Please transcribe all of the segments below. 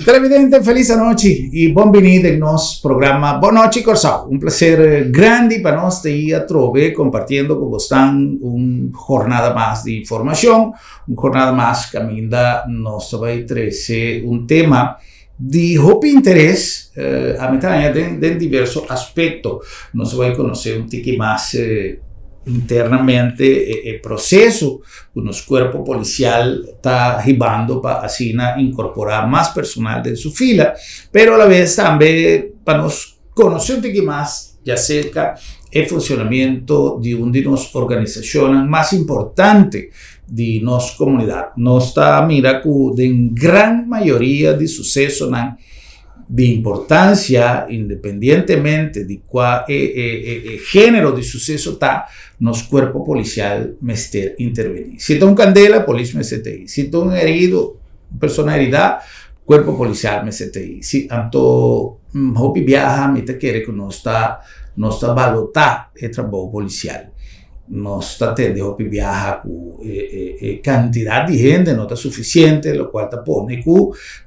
Televidente, feliz noche y bienvenido al nuestro programa Boa Noite Corsao. Un placer grande para nos estar a trove compartiendo con ustedes una jornada más de información, una jornada más que ainda nos va a trazer un tema de interés a mitad de diversos aspectos. Nos va a conocer un tiki más internamente el proceso que nuestro cuerpo policial está arribando para así incorporar más personal de su fila, pero a la vez también para nos conocer un poco más ya cerca el funcionamiento de una de las organizaciones más importantes de nuestra comunidad. Nuestra mira que en gran mayoría de sucesos de importancia, independientemente de cuál género de suceso está, nuestro cuerpo policial mester intervenir. Si está un candela, policía me CTI. Si está un herido, persona herida, cuerpo policial me CTI. Si tanto hopi viaja, me te quiere que no está valotar el trabajo policial. No está tendo hopi viaja con cantidad de gente no está suficiente, lo cual te pone que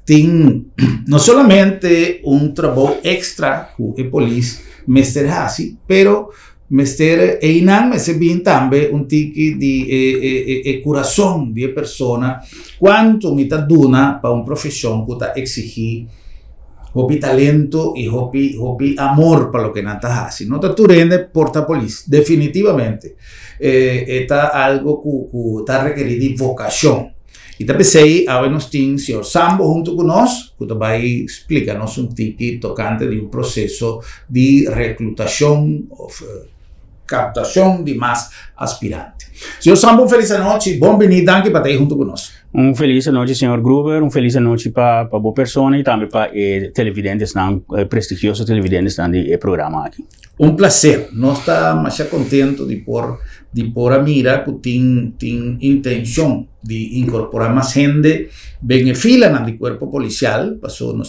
tiene no solamente un trabajo extra que el policía mester hace, pero mester einan mester bien también un tiki de corazón de persona quanto me dona para una profesión que está exigir hopi talento y hopi amor para lo que nata hace. No está turende porta polis definitivamente está algo que está requerido de vocación. Y también sei a nos tin señor Sambo junto con nos que va a explicarnos un tiki tocante de un proceso de reclutación captación de más aspirantes. Señor Sambo, feliz noche, bienvenido anche para estar junto con nosotros. Un feliz noche, señor Gruber, un feliz noche para boa persona y también para televidentes, prestigiosos televidentes del programa aquí. Un placer, no está más contento de por a mira que tiene intención de incorporar más gente en fila en el cuerpo policial. Pasó no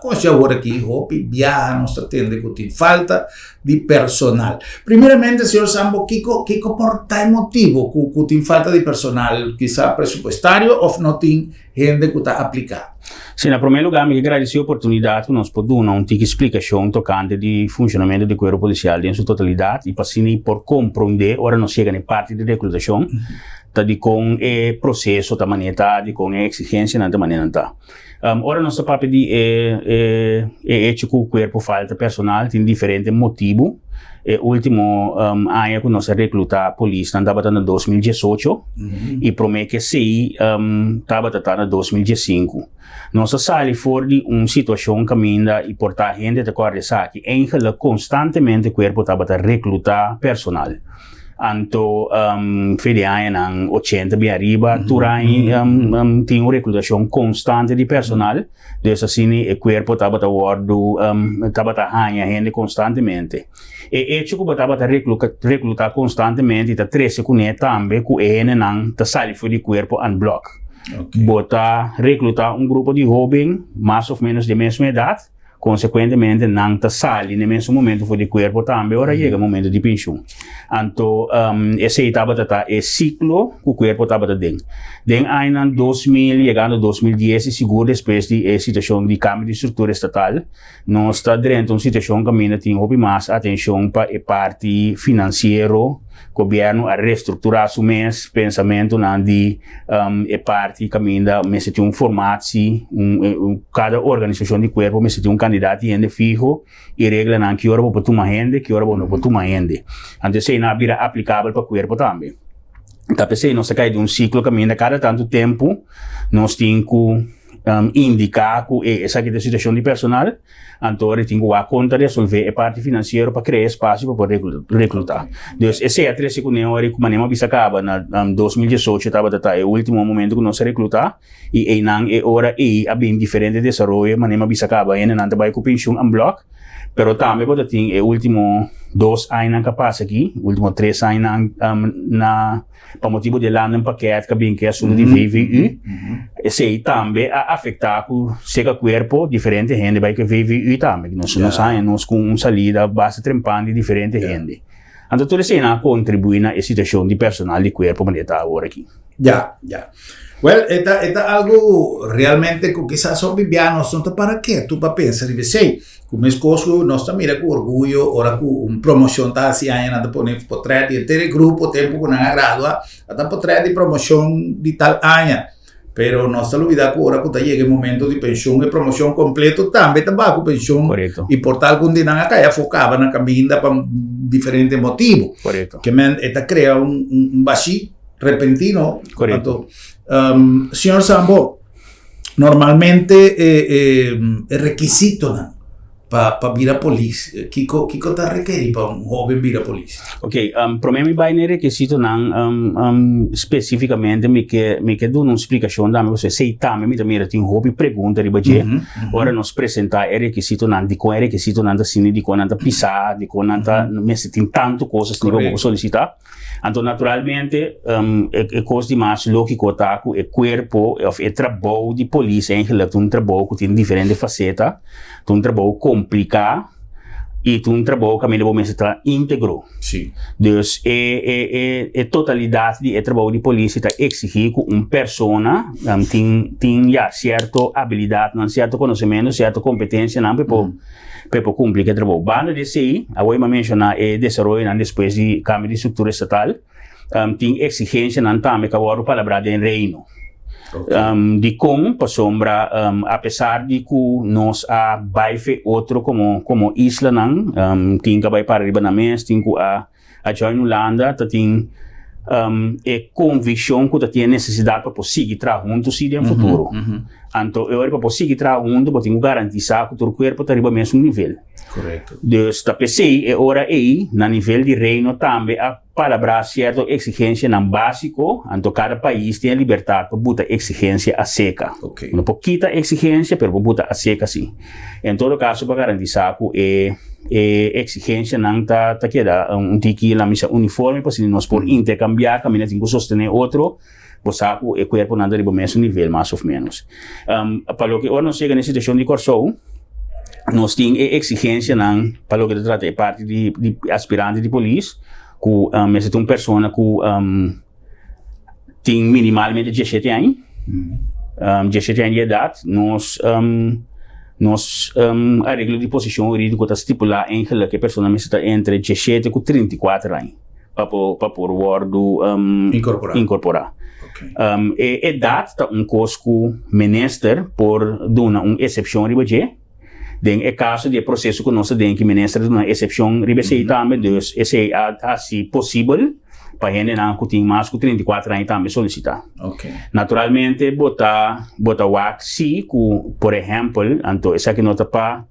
cosa ahora aquí, hopi viaja, nos atiende que tiene falta de personal. Primeramente, señor Sambo, ¿qué comporta el motivo que tiene falta de personal? Quizá presupuestario o no tiene gente que está aplicada? Sim, em primeiro lugar, me agradeço a oportunidade que nós podemos dar uma explicação tocante do funcionamento do corpo policial em sua totalidade e para assim por compreender, ora não chega na parte de reclutação, tá de com o processo da maneira de com a exigência na maneira tá. Ora nossa parte de hecho que o corpo falta personal tem diferente motivo. Último ano que nós recrutar polícia andava em 2018 e promete que sim estava em 2015. Nós saímos fora de uma situação que ainda e portar gente de correção que ainda constantemente o corpo estava a recrutar personal. Anto fede ng 80 bem arriba, turai tem uma reclutação constante de personal, dessa assim o corpo estava a wordo, estava a ganhar gente constantemente. E isso que estava a recrutar constantemente, está 13 com ele também, que ele não está saindo fora do corpo en bloco. Bota reclutar grupo de jovens, mais ou menos de mesma idade, consequentemente não está saindo no mesmo momento for de corpo também, ora chega o momento de pensão. Então, esse estava o ciclo que o corpo estava dentro. Den ano 2000, chegando a 2010, seguro depois de situação de cambio de estrutura estatal, nós está dentro de uma situação que ainda tem mais atenção para a parte financeira, governo a reestruturar seu mês, pensamento de parte que ainda tem uma formação, cada organização de corpo tem um candidato em fijo e regra não que hora para tomar gente, que hora não para tomar gente. Então, isso não vira aplicável para o corpo também. Então, pensei, nós cai de um ciclo que ainda cada tanto tempo nós temos que indicar que essa aqui é a situação de personal, então tem que a conta resolver a parte financeira para criar espaço para poder recrutar. Então, esse é a três que eu que manema bisa acaba na 2018 estava o último momento que nós recrutar e não é hora e a bem diferente de desenvolvimento manema bisa acaba ainda não vai com pensão en bloco. Pero também quando tem o último 2 anos que passa aqui, último 3 anos para motivo de lá no paquete que bem que é de VVU, esse também a afetar o seu corpo diferente gente vai que VVU também, nós saímos com uma salida base trempando diferente gente. Então tudo isso contribui na situação de personal de corpo que está agora aqui. Ya. Well, esta algo realmente que quizás son vivianos, no te para qué, tú para pensar y decir, como es cosa, no está mira con orgullo, ahora con una promoción está así, nada poner portrait y el grupo, tiempo con una gradua, hasta portrait de promoción de tal año. Pero no se olvida que ahora que llega el momento de pensión y promoción completo, también está con pensión. Correcto. Y por tal que acá ya focaba en la caminda por diferentes motivos. Correcto. Que esta crea un vacío repentino. Correcto. Señor Sambo, normalmente el requisito para vir a policía, Kiko está requerido para un joven vir a policía. Ok, para mí vai nere requisito especificamente me que dar uma explicação da você sei também me também tem hobby pergunta riba je ora nos apresentar é requisito nan de com é requisito nan da sini de com nan da pisar de com nan da mas tem tanto coisas que vou solicitar. Então, naturalmente, é coisa de mais lógico tá que o corpo é trabalho de polícia eigenlijk trabalho que tem diferentes facetas, trabalho complicado e trabalho que a minha bomba está íntegro. Sim. Dus a totalidade de trabalho de polícia está exigir que uma pessoa tem certa habilidade, certo conhecimento, certa competência, não para cumprir o trabalho. Banda de CI, eu vou mencionar o desenvolvimento depois de Câmara de Estrutura Estatal, tem exigência também que agora palavra em reino. Okay. De como, para sombra, apesar de que nós a baife outro como isla não, tem que vai para riba na mesa, tem que a join Holanda, tem convicção que tem necessidade para seguir trabalhando no futuro. Então, eu para seguir trabalhando, eu tenho que garantizar que o corpo está riba mesmo nível. Correto. Dus da PC é hora aí, na nível de reino também, a palavra certa exigência não básico, então cada país tem a liberdade para botar exigência a seca. Okay. Não pouquita exigência, mas para botar a seca sim. Em todo caso, para garantizar que exigência não está queda tiki na missa uniforme, para se nós por intercambiar, caminhar tem que sostener outro, você o corpo não dá mesmo nível, mais ou menos. Para o que agora não chega na situação de corso, nós temos exigência para o que trata de parte de aspirante de polícia, que essa é uma pessoa que tem minimalmente 17 anos, 17 anos de idade, nós a regra de posição jurídica está estipulada em que a pessoa está entre 17 e 34 anos para por word incorporar. Okay. A idade está coisa que o ministro por dar uma exceção de budget. É caso de processo que nós temos que ministrar uma exceção de também, dus é assim possível para a gente que tem mais de 34 anos também solicitar. Okay. Naturalmente, botar o se, por exemplo, então isso aqui não está para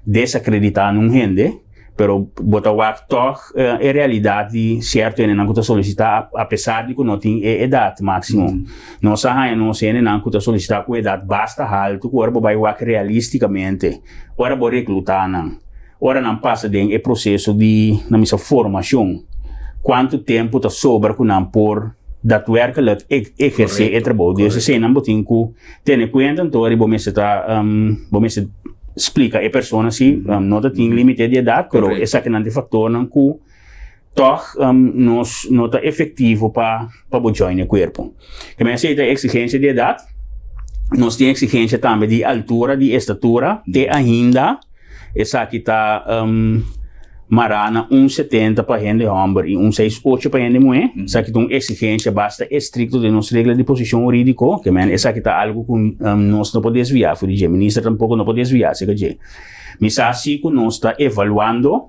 desacreditar não gente, pero botar o é realidade certo ele não está solicitar apesar de que não tem idade máximo. Nós sabemos que não está solicitar com idade basta alto, que agora vai realisticamente, agora vai recrutar não. Agora não passa de processo de na minha formação. Quanto tempo está sobra que não por daadwerkelijk exercer o trabalho. Dus se não tem que ter em conta, então vamos explica a pessoa se não tem limite de idade, mas essa que não é fator não que nós não está efetivo para join o corpo. Como eu sei a exigência de idade, nós temos exigência também de altura, de estatura, de ainda essa que está marana 1,70 para gente homem e 1,68 para gente mulher. Essa que tem uma exigência basta estricto de nossa regra de posição jurídica, que essa que está algo que nós não podemos desviar, o ministro tampouco não pode desviar, mas assim que nós está evaluando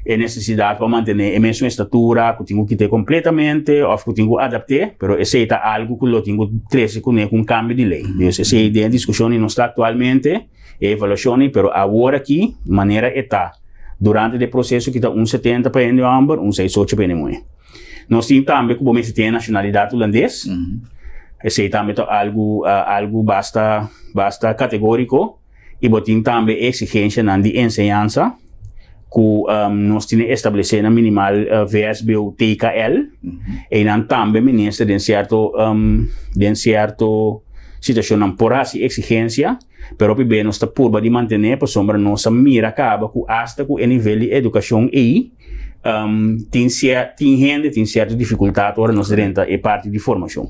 a necessidade para manter a mesma estatura, que tem que ter completamente, ou que tem que adaptar, mas esse é algo que eu tenho que trazer com cambio de lei. Essa é a discussão que nós está atualmente, a avaliação, mas agora aqui, maneira está. Durante o processo que está 1,70 para gente homem, 1,68 para gente mulher. Nós temos também que você tem nacionalidade holandês. Esse também é algo basta categórico. E você tem também exigência de ensinança, que nós temos estabelecido minimal VSBO TKL. E também ministra de certo situação por essa exigência, pero bem nós está por de manter para sombra nossa mira acaba com hasta com o nível de educação e tem gente tem certa dificuldade agora nós renta é parte de formação.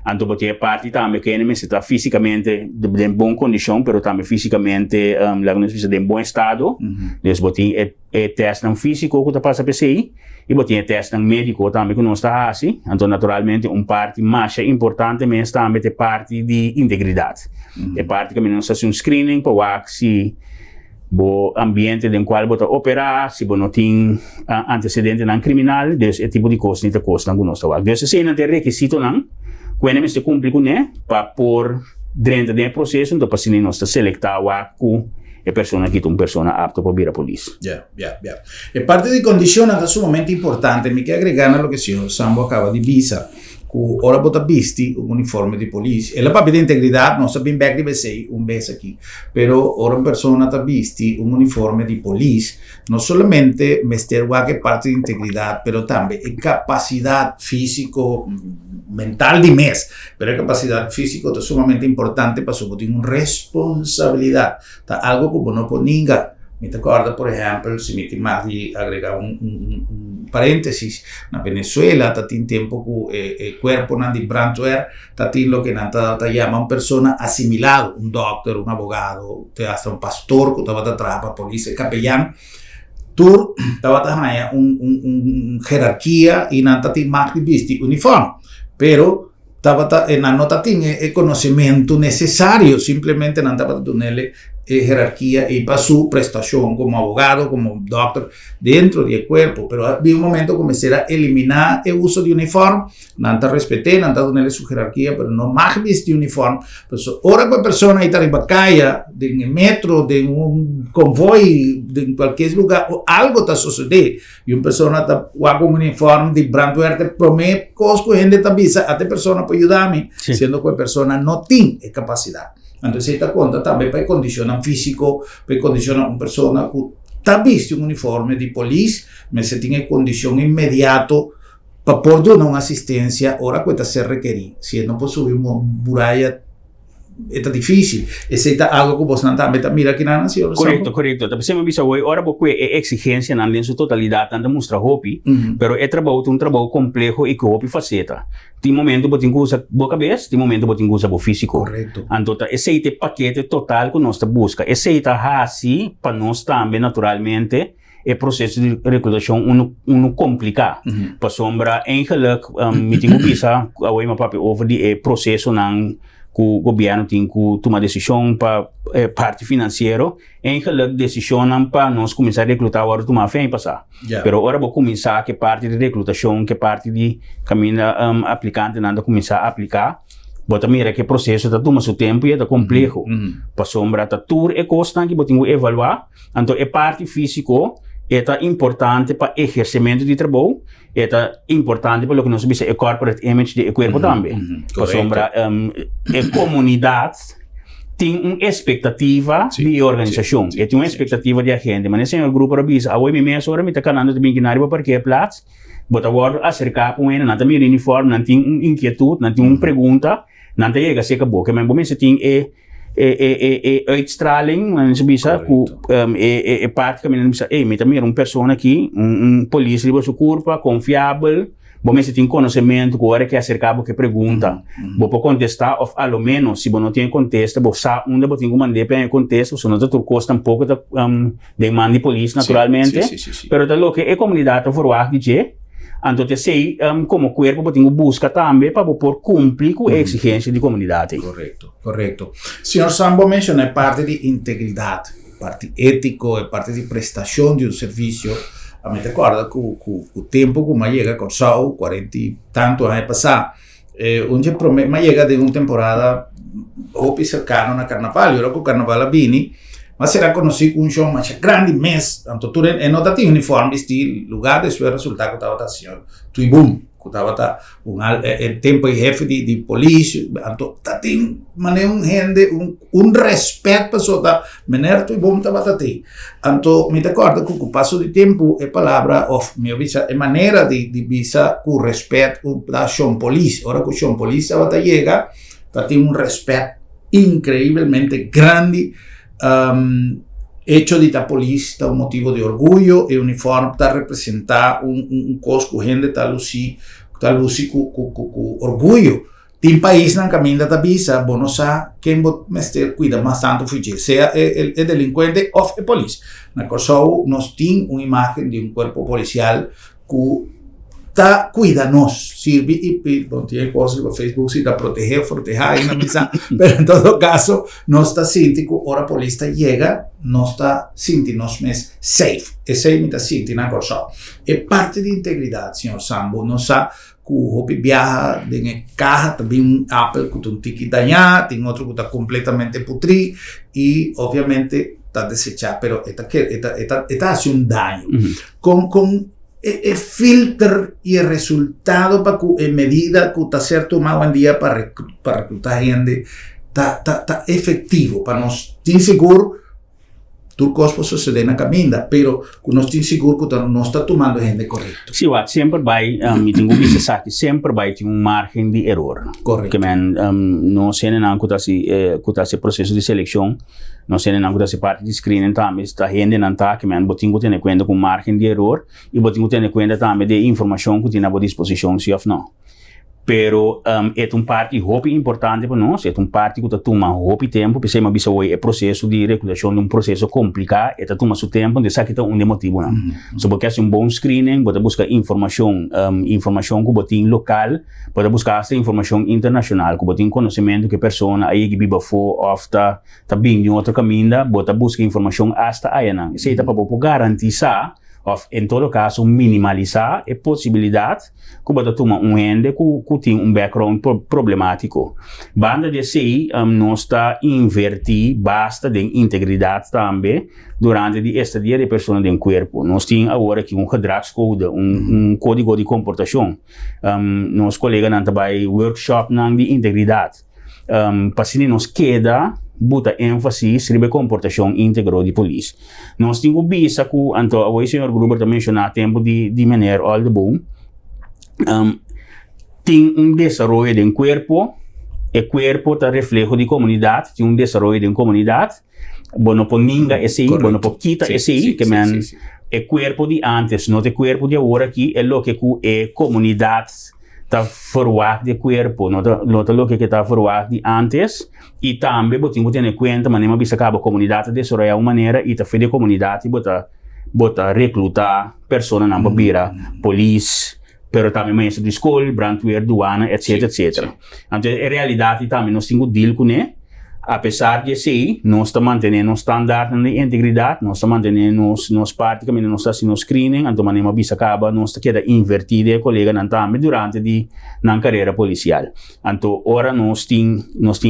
Anto botia parte também que ele está fisicamente de boa condição, pero também fisicamente lá no de bom estado. Então botia teste não físico que está passa PCI e botia teste não médico também que não está assim. Então naturalmente parte mais importante mas também é parte de integridade. É parte que não está um screening para se o ambiente no qual você opera, se você não tem antecedente não criminal, então é tipo de coisa que custa com nós. Então se não tem requisito não, quando se cumpre com ele, para pôr dentro do processo, então para se não está selectado com a pessoa que é uma pessoa apta para vir a polícia. E parte de condizione è sumamente importante, mi che aggregare a lo che il signor Sambo acaba di visa. Ora bota visti un uniforme di polizia e la propria integrità non sa ben bene che sei un bes aquí però ora una persona ha visti un uniforme di polizia non solamente mester qualche parte di integrità però anche capacità fisico mental di mes però capacità fisico è sumamente importante per soprattutto una responsabilità algo come non può ninga. Mi ricordo, per esempio, se mi ti aggrega un parentesi, na Venezuela, tati in tempo che il corpo di Brandwehr, tati lo che nanta chiama una persona assimilata, un doctor, un avvocato, un pastor, che stava da trapa, polizia, capellano, tu stava da una gerarchia e nanta ti magri visti uniforme, però non notati il conoscimento necessario, simplemente non stava da nelle jerarquía y para su prestación como abogado, como doctor dentro del cuerpo, pero había un momento que comencé a eliminar el uso de uniforme, no respeté, no darle su jerarquía, pero no más viste uniforme. Pues ahora que persona está en Bacaya, en el metro, de un convoy, de cualquier lugar, algo está sucediendo y una persona está con un uniforme de Brandwehr, te promete cosas que gente te avisa, a esta persona puede ayudarme, siendo que la persona no tiene capacidad. Entonces, si te cuenta también para condicionar físico, para condicionar una persona que ha visto un uniforme de policía, pero se tiene condición inmediata para poder dar una asistencia, ahora que se requiere. Si no puede subir una muralla, es difícil. Es algo que vos también mira aquí en la nación. Correcto. Tapi me bisa hoy, ahora porque es exigencia en su totalidad, tanto muestra hopi, pero es un trabajo complejo y que hopi faceta. Tem momento que você usa boa cabeça, tem momento que você usa o físico. Correto. Então, esse é o paquete total que nós busca. Esse é assim, para nós também, naturalmente, é processo de recrutação complicado. Para sombra, eigenlijk, me tenho que pensar, agora papi over die processo não que o governo tem que tomar decisão para parte financeira, eigenlijk decisão para nós começar a recrutar agora tomar fé e passar. Pero agora vou começar que parte de recrutação, que parte de caminho aplicante nada começar a aplicar. Bota mira que processo está tomando seu tempo e é complexo. Para sombra tá tudo é constante que você tem que evaluar. Então é parte físico é importante para exercimento de trabalho, é importante para o que nós chamamos de corporate image de corpo também. Para sombra a comunidade tem uma expectativa de organização, tem uma expectativa de agente, mas esse é o grupo da bisa, agora me mesmo agora me está canando de binquinário para qualquer plaats, bota agora acercar com ele, não tem um uniforme, não tem uma inquietude, não tem uma pergunta, não tem chega a ser acabou, que mesmo se tem uitstraling, mensen bisa parte que mensen bisa, me também uma pessoa aqui, polícia de sua curva, confiável, bom se tem conhecimento, agora que acerca que pergunta, vou contestar, ou ao menos se não tem contesta, vou saber onde vou ter que mandar para contesta, se não te custa um pouco de manda de polícia naturalmente, pero tal que a comunidade for de então, sei como corpo tem que buscar também para poder cumprir com a exigência da comunidade. Correto. Signor Sambo menciona parte de integridade, parte ético e parte de prestação de serviço. A me recorda que o tempo que me chega a 40 e tanto anos passar, onde me chega de uma temporada hopi cercano na Carnaval, ora que o Carnaval vini, mas será conhecido um show mais grande mês, então tu não tá tem uniforme de lugar de seu resultado que estava assim, tu boom, que estava tempo e jefe de polícia, então tá tem maneira gente respeito para só da maneira tu boom estava assim, então me recordo que com o passo do tempo a palavra of me avisa a maneira de visa com respeito da chão polícia, ora que o chão polícia vai chega, tá tem respeito incrivelmente grande. Hecho de esta polícia um motivo de orgulho e uniforme para representar um cosco gente tal luci com orgulho Tin país nan caminda da visa, bono sa quem bot mester cuida mais tanto fugir, sea el delincuente o el policía. Na Kosovo nos tin una imagen de un cuerpo policial que ta cuida nos, sirve y bon, tiene cosas por Facebook si ta proteger y na misa, pero en todo caso no está sintico, ora polista llega, no está sinti nos mes safe, e safe mi ta sinti na Kosovo. E parte di integridad, signor Sambo, non sa que viaja en caja, también un Apple con un ticket dañado, tiene otro que está completamente putri y obviamente está desechado, pero esta hace un daño. Con el filtro y el resultado para que en medida que está ser tomado en día para reclutar gente, está efectivo, para nos estar seguro tu cospo sucede na caminda, pero que não estou seguro que não está tomando gente correto. Sim, sempre vai, me tenho visto que sempre vai ter margem de erro. Correto. Que não sei nem que está se processo de seleção, não sei nem que está se parte de screening também, está gente não está que botinho que tem conta com margem de erro e botinho que tem conta também de informação que tem à disposição se ou não. Pero é parte hopi importante para nós, é parte que toma hopi tempo, porque mas bisa hoje é processo de reclutação de processo complicado, é toma seu tempo, de sabe que um motivo não. So porque é bom screening, pode buscar informação que botin local, pode buscar essa informação internacional, que botin conhecimento que pessoa aí que vive fora ou tá bem de outro caminho, pode buscar informação hasta aí não. Isso é para garantizar of em todo caso minimalizar a possibilidade que você toma gente que tem background problemático. Banda de CI nós está invertir basta de integridade também durante a estadia de pessoa do corpo. Nós temos agora aqui gedragscode, código de comportação. Nós colegas não também workshop de integridade. Para nos queda bota ênfase sobre a comportação íntegra de polícia. Nós temos visto que, então, o senhor Gruber também mencionou tempo de maneira all the bom, tem desenvolvimento de corpo, e corpo está reflexo de comunidade, tem desenvolvimento de comunidade, não pode ninguém esse, não pode quitar esse, que é corpo de antes, não é corpo de agora aqui, é o que é comunidade está forward de corpo, não é o que está forward de antes, e também você tem que ter em conta, mas não bisa acaba a comunidade de soraya uma maneira e tá feita a comunidade bota recrutar pessoas na babira, polícia, pero também mestre de escola, brandweer, douana, etc, etc. Então, a realidade também nós temos deal com ele. Apesar de ser, nós estamos mantendo o standard de integridade, nós estamos mantendo nos praticamente nós estamos no screening, então manema bisa acaba, nós queda invertido a colega não também durante na carreira policial. Então, ora nós tem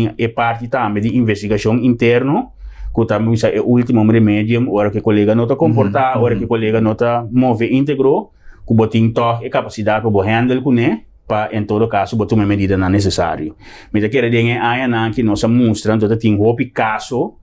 a parte também de investigação interna, que também é o último remédio, ora que o colega não está comportar, ora que o colega não está mover íntegro, que botin toch a capacidade para handle com ele. Em todo caso, botar uma medida não necessária. Mas eu quero dizer que nós mostramos que tem um caso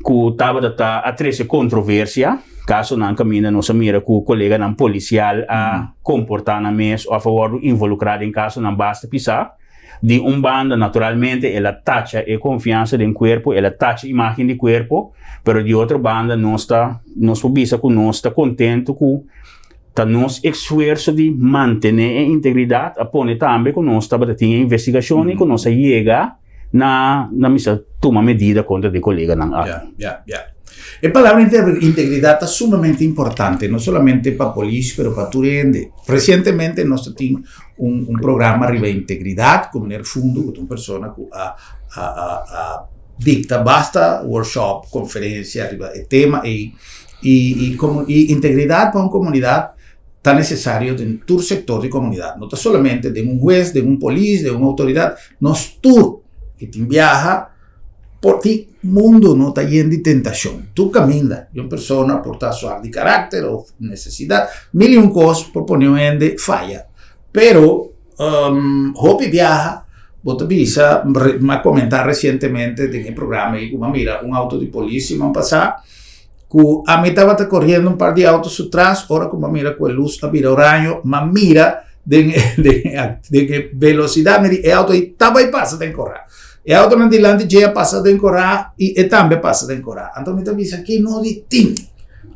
que estava a trazer controvérsia, caso não caminha, nós mira que o colega não policial a comportar na mesa ou a favor do involucrado em caso não basta pisar. De banda, naturalmente, ela taxa a confiança do corpo, ela taxa a imagem do corpo, mas de outra banda, nós está contente com nosso esforço de manter a integridade, apone também que nós estamos tendo investigação e que nós chega na missa tomar medida contra o colega. A palavra integridade é sumamente importante, não somente para a polícia, mas para todo mundo. Recentemente nós temos programa arriba integridade, como no fundo, uma pessoa que dicta basta workshop, conferência, arriba o tema e integridade para uma comunidade está necessário em todo o setor de comunidade, não está somente de juez, de polícia, de autoridade, nós tu que te viaja por ti mundo não está lleno de tentação, tu caminha, uma pessoa por estar suave de caráter ou necessidade, mil coisas proponendo falha, pero hopi viaja, você bisa, me comentar recentemente de um programa aí, como mira, auto de polícia, vamos passar que a mim estava correndo par de autos atrás, ora como mira com a luz a vira oranho, mas mira de velocidade, e auto estava e passa de correr. E auto não dilante já passa de correr e também passa de correr. Então me diz aqui não de tim.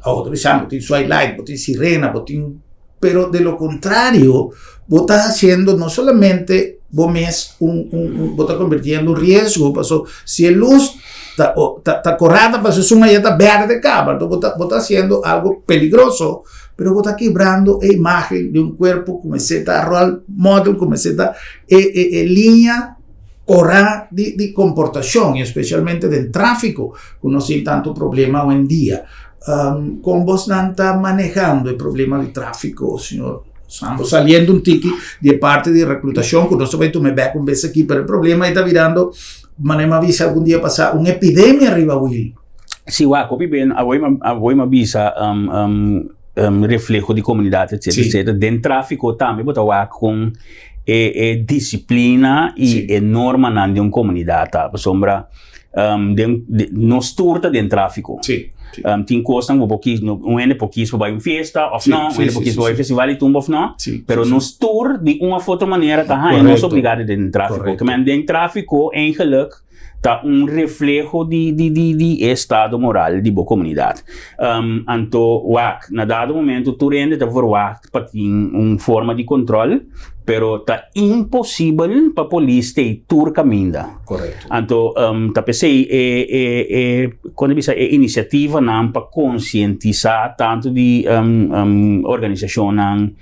Auto diciamo tem sua light, tem sirena, tem, pero de lo contrario, vos estás haciendo no solamente vos mes vos está convirtiendo en riesgo, paso, si el luz está corrada, paso es una llanta verde cámara, entonces vos está haciendo algo peligroso, pero vos está quebrando la imagen de un cuerpo como esta role model, como esta línea correcta de comportación, y especialmente del tráfico, que no tiene tanto problema hoy en día. ¿Cómo vos está manejando el problema de tráfico, señor? Estamos saliendo un tiki de parte de reclutación, que nosotros me back un vez aquí, pero el problema está virando, me avisa algún día pasado, una epidemia arriba, Will. Sí, guapo, bien, voy me avisa reflejo de comunidad, etc. Sí. etc. Den tráfico também, botar com disciplina e norma na de uma comunidade, tá? Sombra, nos turta den tráfico. Sim. Tem coisa um pouquinho, pouquinho para uma festa, ou não, pouquinho para um festival e tumba, ou não. Pero nos tour de uma outra maneira, tá? Não é obrigado den tráfico. Que men den tráfico, eigenlijk, tá reflejo de estado moral de boa comunidade. Então, na dado momento, tu rende tá for para ter forma de controle, pero tá impossível para a polícia ter tour caminho. Correto. Então, tá pensei quando bisa iniciativa não para conscientizar tanto de organização não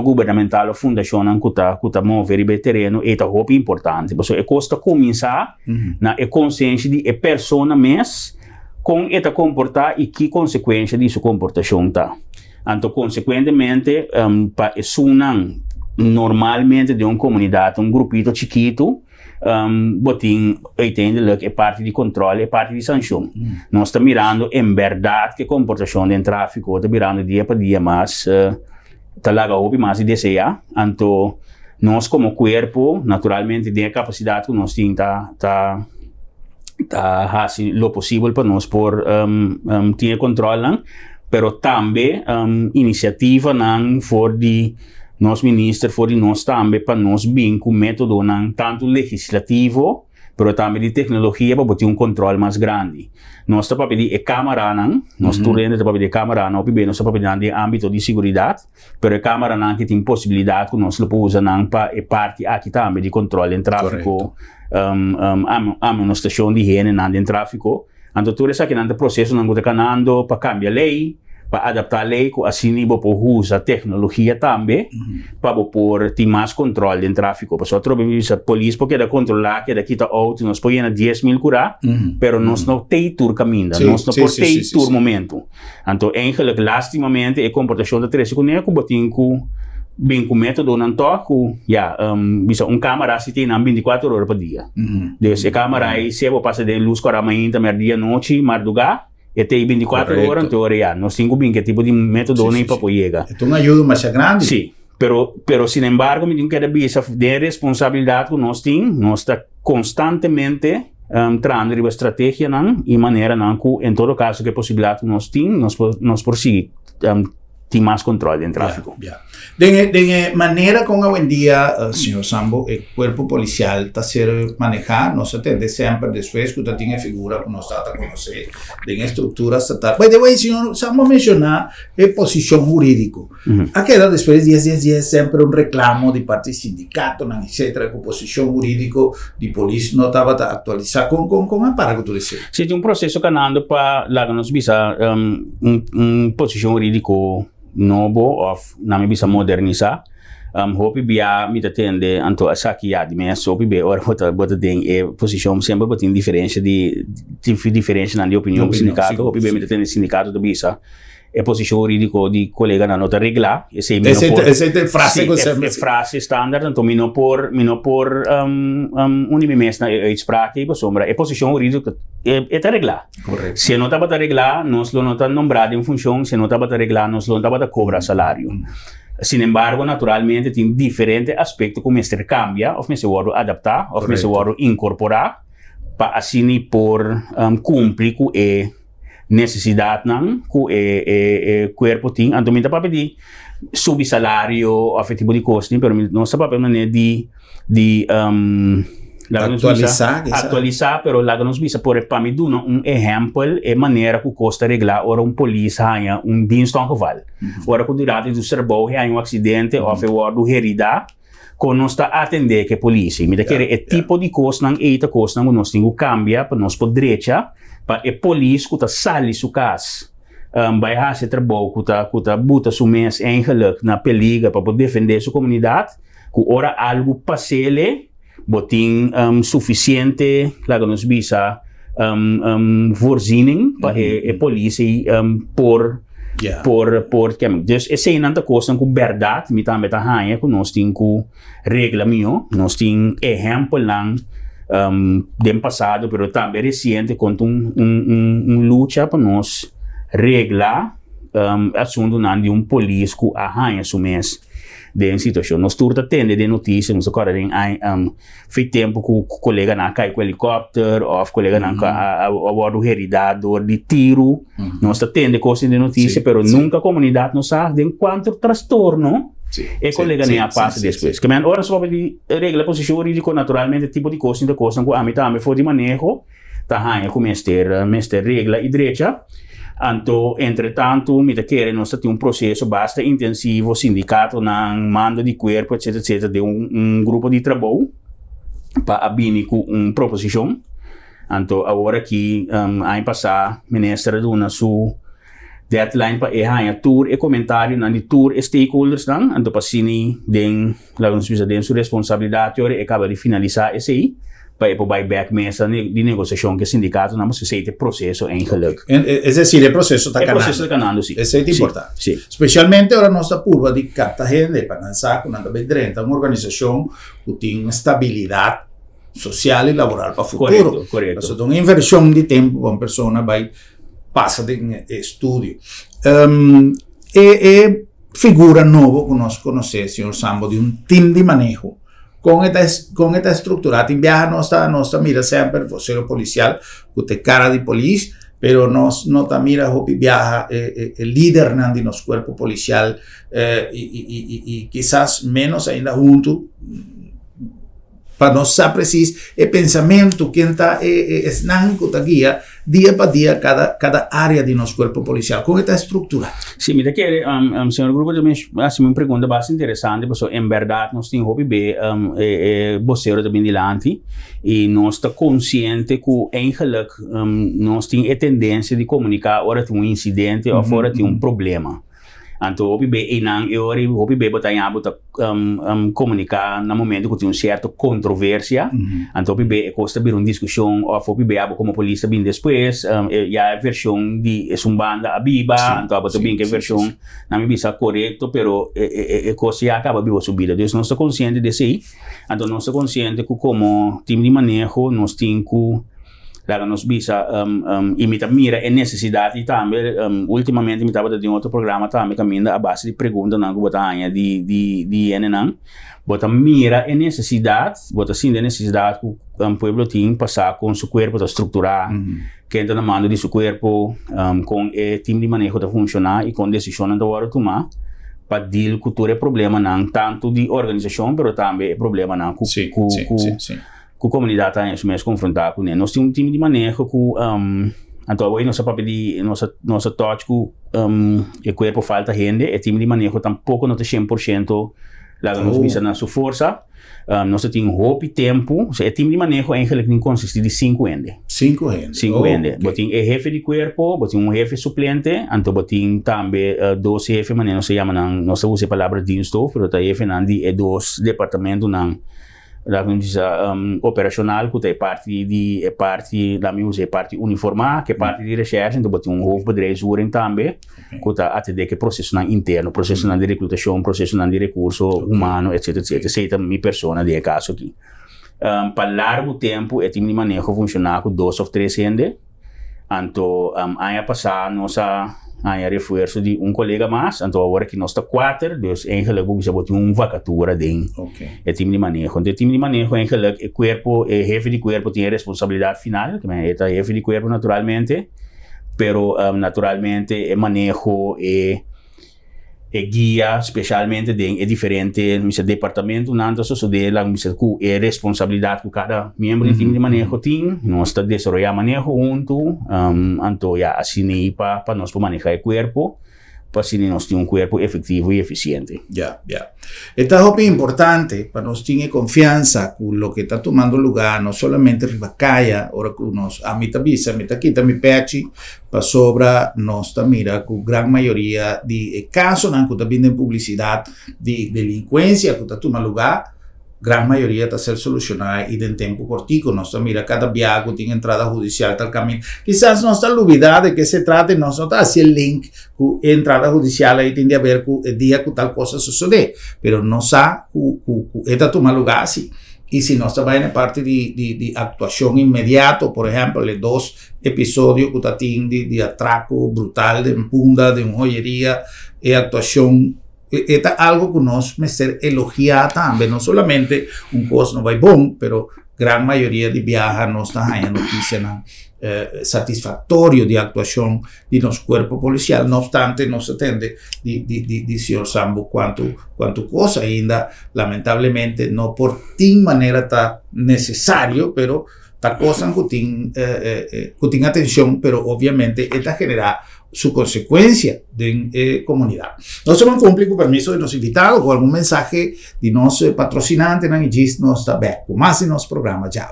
governamental ou fundação que tá mover o terreno é tá muito importante. Porque é costa começar na consciência de a pessoa mesmo com esta comportar e que consequência de sua comportação tá. Então, consequentemente, para normalmente de uma comunidade, grupito chiquito, botin uiteindelijk é parte de controle, é parte de sanção. Nós estamos mirando, em verdade, que comportação de tráfico, estamos mirando dia para dia, mas talaga houve mais de desejar. Então, nós como corpo, naturalmente, tem a capacidade que nós temos tá o possível para nós por ter controle, pero também iniciativa não for de nós ministros, for de nós também para nós bem com método não tanto legislativo, pero também de tecnologia para ter controle mais grande. Nós estamos para pedir câmera não, nós estamos para pedir câmera não, porque nós estamos para pedir de âmbito de segurança, pero a câmera não que tem possibilidade que nós podemos usar não para parte aqui também de controle em tráfico, uma estação de higiene não de tráfico. Então tudo isso aqui não é processo não está canando para cambiar a lei, para adaptar a lei, assim nível para usar tecnologia também, para pôr ter mais controle do tráfico. Porque outros a polícia porque da controlar que daqui está outro, nós podemos 10.000 curar, pero nós não tem tur caminho, nós não podemos ter tur momento. Então, eigenlijk, lastimamente, a comportação da 13 coneco, botinho bem com método não toca, bisa câmera se tem 24 horas por dia. Então, a câmera aí, se eu passo de luz para amanhã, também dia noite, madrugada, e tem 24 horas, então, nós temos bem que tipo de método nem para chegar. Então, uma ajuda mais grande? Sim, pero sin embargo, me digo que bisa de responsabilidade que nós temos, nós está constantemente treinando uma estratégia e maneira que, em todo caso, que a possibilidade que nós temos, nós prosseguir tem mais controle em tráfico. De maneira como hoje em dia, senhor Sambo, o corpo policial está sendo manejado, nós atendemos sempre depois que está tem a figura que nós está a conhecer, de estrutura estatal. Mas depois, senhor Sambo mencionar a posição jurídica. Aquela depois de 10 sempre reclamo de parte do sindicato, etc., com posição jurídica de polícia não estava atualizada. Com a para que tu disse? Se tem processo canando para lá que nós visa posição jurídica novo ou não bisa modernizar, hopi bia me atende anto asaki ya de mes hopi be ora bota tem posição sempre botin diferença de diferença na opinião do sindicato, hopi be me atende sindicato do bisa posição jurídica de colega na nota regla essa é frase que sempre frase standard então mino por mes na uitspraak e sombra posição jurídica é regla. Correto. Se não tá para reglar, nós não tá nombrado em função, se não tá para reglar, nós não tá para cobrar salário. Sin embargo, naturalmente, tem diferentes aspectos como este cambia, ou se pode adaptar, ou se pode incorporar, para assim por cumprir com a necessidade que o corpo tem. Então, não tá para pedir subir salário, ou tipo de custo, mas não está para pedir de atualizar, pero lá nos visa por para mim um exemplo é maneira que custa reglar ora polícia há dienst geval. Ora que durante do trabalho há acidente ou do herida, quando nós está atendendo que a polícia, me quer é tipo de coisa não eita coisa não nós temos que cambiar para nós por direita para a polícia que está sali su casa vai fazer trabalho que está bota su mês eigenlijk na peliga para poder defender sua comunidade que ora algo passele botin suficiente lá que nos visa voorziening para a polícia por que dus essa é uma coisa com verdade me também tá hanha que nós tem com regra mio nós tem exemplo lá do passado pero também recente com luta para nós reglar assunto não de polícia que arranha su mês de situação. Nós turta atende de notícias, nós agora fez tempo que o colega não cai com helicóptero, ou o colega não a bordo heredador de tiro. Nós atende coisas de notícia, pero nunca a comunidade não sabe de quanto transtorno e colega nem a passa depois. Que man, ora só de regra posição jurídica naturalmente tipo de coisa que a mim também foi de manejo, tá hanha com mestre regra e direita. Anto, entretanto, mi quer nós temos processo bastante intensivo, sindicato, na mando de corpo, etc, de grupo de trabalho para abrir com proposição. Anto, agora que ano passado, ministra dona su deadline para errar tour e comentário na de tour stakeholders dan, anto passini den, lá nos visa den sua responsabilidade, e acaba de finalizar esse aí. Para buyback mesa de negociação que o sindicato não se aceita processo em geluk. É decir, o processo está ganhando. O processo está ganhando, sim. Isso é importante. Sim. Especialmente a nossa curva de Cartagena, para lançar com nada bem uma organização que tem estabilidade social e laboral para o futuro. Correto. Então, uma inversão de tempo para uma pessoa vai passar de estudo. Figura nova que nós conhecemos, senhor Sambo, de time de manejo. Com esta estrutura, em viaja nossa mira sempre, você é policial, que tem cara de polícia, pero nós mira que viaja líder de nosso corpo policial e quizás menos ainda junto, para nós saber preciso o pensamento que está esnanco guia dia para dia cada área de nosso corpo policial com esta estrutura. Sim, me quer senhor grupo também assim uma pergunta bastante interessante, porque em verdade nós temos hobby bem vocês também dilante e nós está consciente que eigenlijk nós temos a tendência de comunicar hora tem incidente ou fora tem problema. Então, o PB o PB botar comunicar no momento que tem certa controvérsia. Então, o PB custa vir uma discussão ou o PB como polícia bem depois e a versão de banda abiba. Então, botar bem que a versão não me bisa correto, pero a coisa já acaba viva subida. Então, nós estamos conscientes desse aí. Então, nós estamos conscientes que como time de manejo nós temos que lá nos visa imita mira a necessidade e também ultimamente me estava de outro programa também caminhando a base de pergunta na botanha de NNAN bota mira a necessidade bota sim a necessidade que o povo tem passar com seu corpo a estruturar que entra na mão de seu corpo com o time de manejo a funcionar e com decisões da hora tomar para deal com todo o problema não tanto de organização mas também problema não com a comunidade está mesmo confrontada com ele. Nós temos um time de manejo que então hoje nossa papel de nossa toque que o corpo falta gente, o time de manejo tampouco não tem 100% lá nos visa na sua força. Nós temos roupa e tempo. O time de manejo eigenlijk consiste de 5 gente. 5 gente. Botin o jefe de corpo, botin um jefe suplente, então botin também 2 jefes, mas não se chama não se usa a palavra diensto, mas o jefe não de 2 departamentos não operacional que é parte da música é parte uniformada que é parte de recherche então botar houve podreios também que está atender que processo interno processo de recrutação processo de recurso humano etc seita minha persona de caso aqui para largo tempo é time de manejo funcionar com 2 ou 3 gente então ano passado nossa aí reforço de colega mais, então agora que nós está 4, dus eigenlijk já botou vacatura dentro. É time de manejo. Então, time de manejo, eigenlijk, o jefe de corpo tem a responsabilidade final, que é o jefe de corpo naturalmente, pero naturalmente o manejo guia, especialmente é diferente no departamento, não só é responsabilidade que cada membro do time de manejo tem, nós está desenvolvendo manejo junto, então assim para nós manejar o corpo, para si nos tiene un cuerpo efectivo y eficiente. Ya. Esta es muy importante para nos tener confianza con lo que está tomando lugar, no solamente en Ribacaya, ahora que nos a mitad visa, a mitad quita, mi pechi, para sobra nos mira con gran mayoría de casos, que está viendo en publicidad de delincuencia que está tomando lugar, gran mayoría está ser solucionada y en tiempo cortico. Nos mira cada viaje tiene entrada judicial tal camino. Quizás no está la olvidad de que se trate, no está así el link con entrada judicial ahí tiene que ver con el día que tal cosa sucede, pero no sabe esta toma lugar así. Y si no está en parte de actuación inmediata, por ejemplo, los 2 episodios que está de atraco brutal, de empunda, de una joyería, actuación. Es algo que nos me ser elogiada también, no solamente un cosa no va bon, pero gran mayoría de viajes no están en noticias satisfactorio de actuación de los cuerpos policiales, no obstante no se atiende de señor Sambo cuanto cosa ainda lamentablemente no por ti manera está necesario, pero está cosa que tiene atención, pero obviamente esta genera su consecuencia de comunidad. Nosotros cumplimos con permiso de los invitados con algún mensaje de los patrocinantes y nos está bien, más en los programas ya.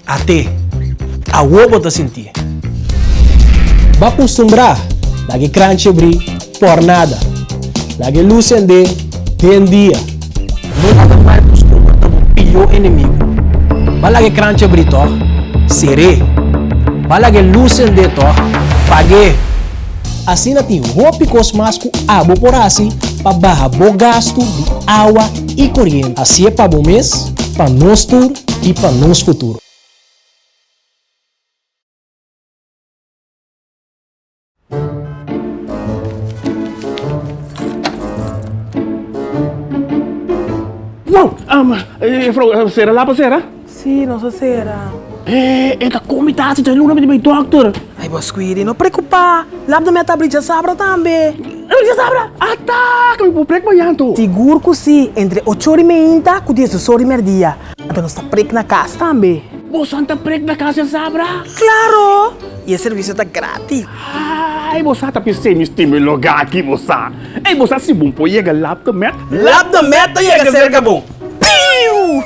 Até a uovo te sentir. Va acostumbrar, la que crunch abrir por nada, la que luz ende dia em dia. Não nada mais costuma ter um pior inimigo. Va la que crunch abrir to, seré. Va la que luz ende to, paguei. Assim tem roupa cosmasco abo por assim para barrar o gasto de água e corrente. Assim é para o mês, para nós tur e para nosso futuro. Sera lá para sera? Sì, non so se era. Esta comitasse tem nome de meu doctor. Ai, boss, quindi, non preoccupare. L'abdo me ta brigia sabra tambe. Brigia sabra? Atta, che mi può prec mangiando. Sicuro così, entre 8 ore e meinta, con 10 ore merdia. Até non sta prec na casa tambe. Bo santa prec na casa sabra? Claro! E il servizio tá grátis. Ai, você tá pensando em time lugar aqui, você. Ei, você se bom pô chega lá do met. Lá do meta chega cerca bom. Piu!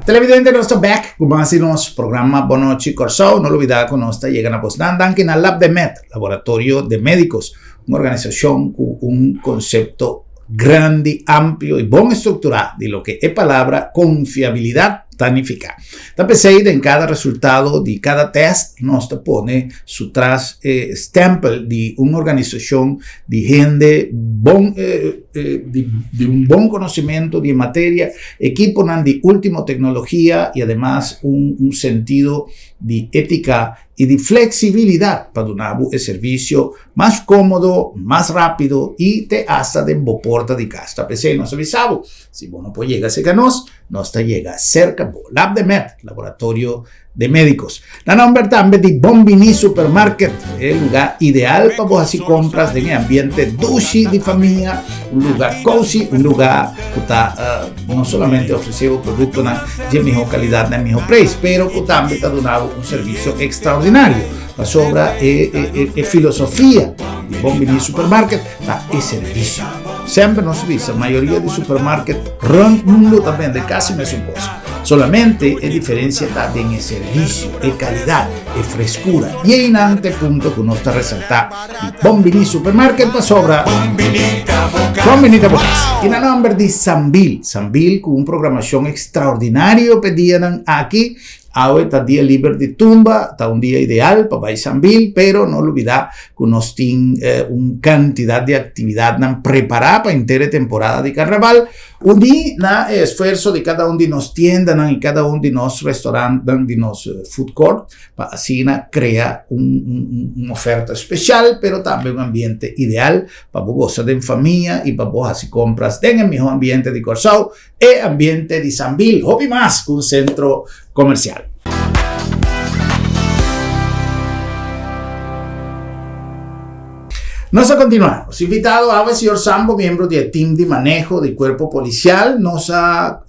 Televidente nostro back, come si nos programa Bonochi Corso, no lo olvidar con nostra llegan a postando anche en Lab de Med, Laboratorio de Médicos, una organización con un concepto grande, amplio y bien estructurado de lo que es palabra confiabilidad tanifica. Tapecida en cada resultado de cada test nos te pone su tras stempel de una organización de gente de un buen conocimiento de materia, equipo de última tecnología y además un sentido de ética y de flexibilidad para dar el servicio más cómodo, más rápido y te hasta de porta de casa. Tapecida nos avisaba, si vos no puedes llegar cerca a nos te llega cerca Lab de Med, Laboratorio de Médicos. La nombre también de Bombini Supermarket, el lugar ideal para vos así compras de mi ambiente dushi de familia, un lugar cozy, un lugar que está no solamente ofreciendo productos de mejor calidad, de mejor precio, pero que también está dando un servicio extraordinario. La sobra es filosofía de Bombini Supermarket tá e serviço. Sempre nos visa, a maioria de supermarket rund mundo também de casi mesma coisa. Solamente a diferença está em serviço, e qualidade, e frescura. E é nante ponto que nós está ressaltar. Bombini Supermarket para sobra. Bombinita Bocas. E na nome de Sambil com uma programação extraordinária pediram aqui. Ahora está día libre de tumba, está un día ideal para ir a Sambil, pero no olvidar que nos tiene una cantidad de actividad preparada para entera temporada de carnaval. Un día, el esfuerzo de cada uno de nos tiendas y cada uno de nos restaurantes, de nos food court, para así crear una oferta especial, pero también un ambiente ideal para vos gozar de familia y para vos hacer compras en el mejor ambiente de Corzao y ambiente de Sambil. Hobby más que un centro comercial. Nós a continuar. Os invitados ao senhor Sambo, membro do time de manejo do corpo policial, nos ha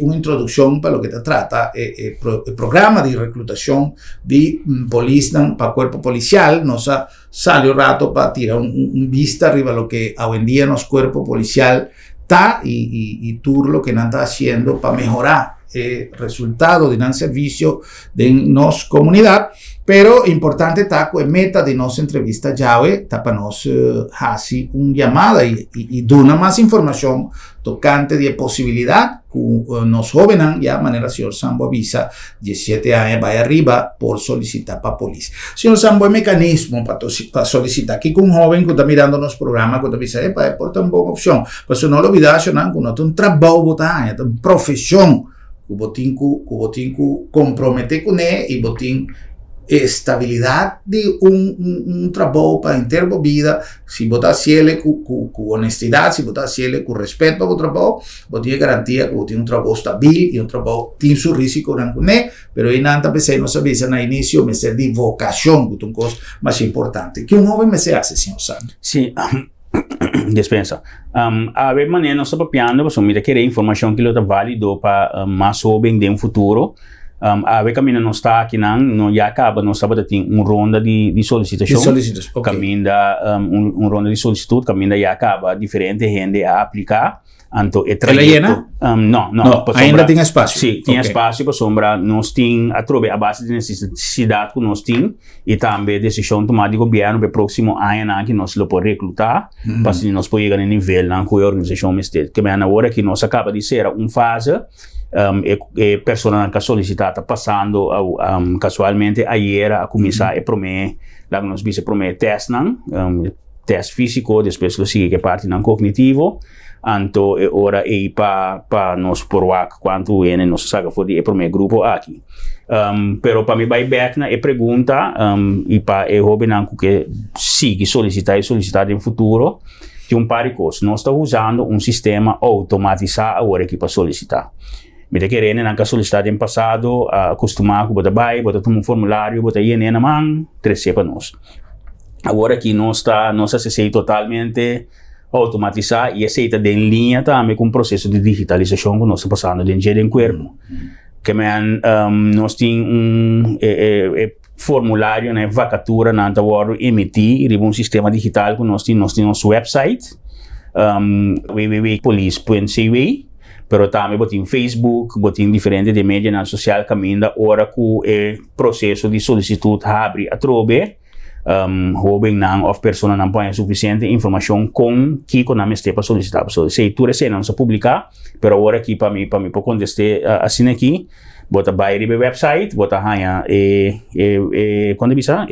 uma introdução para o que se trata o programa de reclutação de polícia para o corpo policial. Nos ha salido rato para tirar vista arriba lo que hoje em dia nos corpo policial está e tudo lo que não está fazendo para melhorar el resultado de un servicio de nuestra comunidad, pero importante está que meta de nuestra entrevista ya está para nos hacer una llamada y dar más información tocante de posibilidad que nos jóvenes ya de manera señor Sambo avisa 17 años vaya arriba por solicitar para policía. Señor Sambo, el mecanismo para solicitar aquí con un joven que está mirando los programas que está diciendo es una buena opción, pero no lo olvides que no es un trabajo, es una profesión. O botín comprometer com ele e botín estabilidade de trabalho para inteira vida. Se botar ele com honestidade, se botar ele com respeito para o trabalho, botín garantia que botín trabalho estável e trabalho tem seu risco com ele, mas aí não pensei, não sabia no início, mas é de vocação, que é uma coisa mais importante. Que jovem me se hace, senhor Sandro? Sim. Dispensa. A ver maneira nós estamos piando, mas mira querer informação que está válido para mais jovem de futuro. A ver caminho não está aqui não já acaba nós estamos tendo ronda de solicitação. Okay. Caminho ronda de solicitude, caminho já acaba diferente gente a aplicar. Então é llena? Não, ainda tem espaço. Sim, tem espaço para sombra. Nós temos a base de necessidade que nós temos e também decisão tomada do governo para o próximo ano que nós podemos recrutar para se nós podemos chegar no nível na que a organização está. Que é agora que nós acaba de ser uma fase pessoa que solicitar está passando casualmente ayer a começar a prometer lá nós vimos prometer teste físico, depois que sigue que parte não cognitivo. Então, é hora aí para nós provar quanto é nós saga for de primeiro grupo aqui. Pero para mim vai back na pergunta e para eu hobby não que sigue solicitar em futuro de par de coisas. Nós estamos usando sistema automatizado agora aqui para solicitar. Me querendo não que solicitar em passado, acostumar com botar um formulário, botar aí na mão, 13 para nós. Agora aqui nós acessei totalmente automatizar e aceita de linha também com o processo de digitalização que nós estamos passando dentro do corpo. Que nós temos formulário, vacatura, na hora emitir, e um sistema digital que nós temos nosso website, www.police.cw, pero também botem Facebook, botem diferentes de mídia social, caminho da hora que o processo de solicitude abre a trobe, jovem não ou pessoa não põe suficiente informação com que o nome esteja para solicitar. Se tu recebe não se publicar, pero agora aqui para mim para contestar assim aqui, bota baile no website, bota hanha quando bisa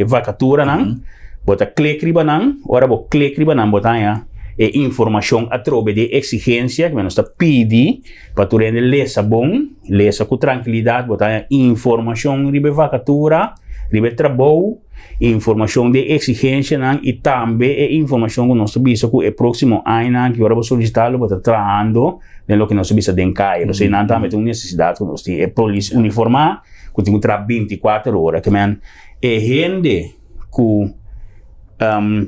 vacatura não, bota clique riba não, agora vou clique riba não, bota hanha informação a trobe de exigência que nós está pedi para tu render lesa bom, lesa com tranquilidade, bota hanha informação riba vacatura, riba trabalho, informação de exigência e também informação que nós sabemos que o próximo ano que agora solicitar lo está trabalhando no que nós sabemos de encaixar. Ou seja, não também tem necessidade que nós temos é polícia uniformada que tem que trabalhar 24 horas. Que é gente que